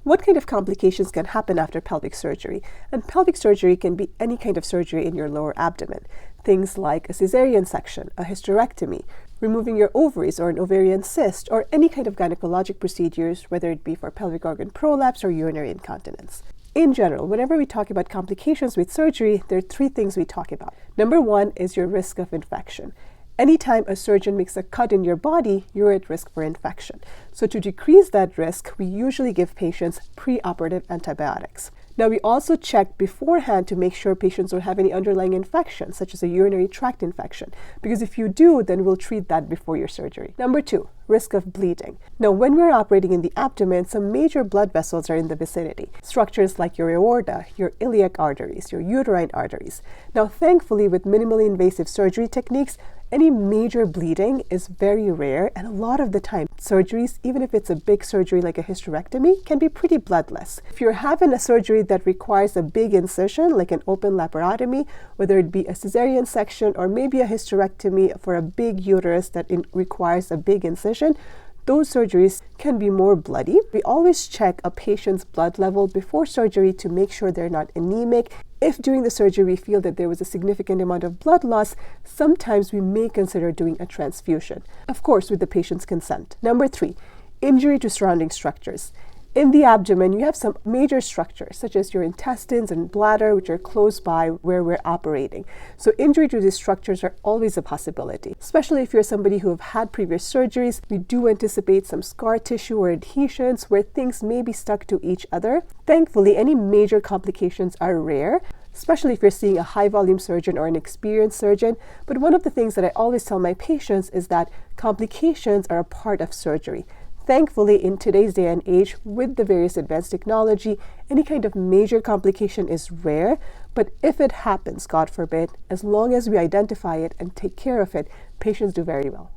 What kind of complications can happen after pelvic surgery? And pelvic surgery can be any kind of surgery in your lower abdomen. Things like a cesarean section, a hysterectomy, removing your ovaries or an ovarian cyst, or any kind of gynecologic procedures, whether it be for pelvic organ prolapse or urinary incontinence. In general, whenever we talk about complications with surgery, there are three things we talk about. Number one is your risk of infection. Anytime a surgeon makes a cut in your body, you're at risk for infection. So to decrease that risk, we usually give patients preoperative antibiotics. Now, we also check beforehand to make sure patients don't have any underlying infections, such as a urinary tract infection, because if you do, then we'll treat that before your surgery. Number two, risk of bleeding. Now, when we're operating in the abdomen, some major blood vessels are in the vicinity. Structures like your aorta, your iliac arteries, your uterine arteries. Now, thankfully, with minimally invasive surgery techniques, any major bleeding is very rare, and a lot of the time, surgeries, even if it's a big surgery like a hysterectomy, can be pretty bloodless. If you're having a surgery that requires a big incision, like an open laparotomy, whether it be a cesarean section or maybe a hysterectomy for a big uterus that requires a big incision, those surgeries can be more bloody. We always check a patient's blood level before surgery to make sure they're not anemic. If during the surgery we feel that there was a significant amount of blood loss, sometimes we may consider doing a transfusion, of course with the patient's consent. Number three, injury to surrounding structures. In the abdomen, you have some major structures, such as your intestines and bladder, which are close by where we're operating. So injury to these structures are always a possibility. Especially if you're somebody who have had previous surgeries, we do anticipate some scar tissue or adhesions where things may be stuck to each other. Thankfully, any major complications are rare, especially if you're seeing a high-volume surgeon or an experienced surgeon. But one of the things that I always tell my patients is that complications are a part of surgery. Thankfully, in today's day and age, with the various advanced technology, any kind of major complication is rare, but if it happens, God forbid, as long as we identify it and take care of it, patients do very well.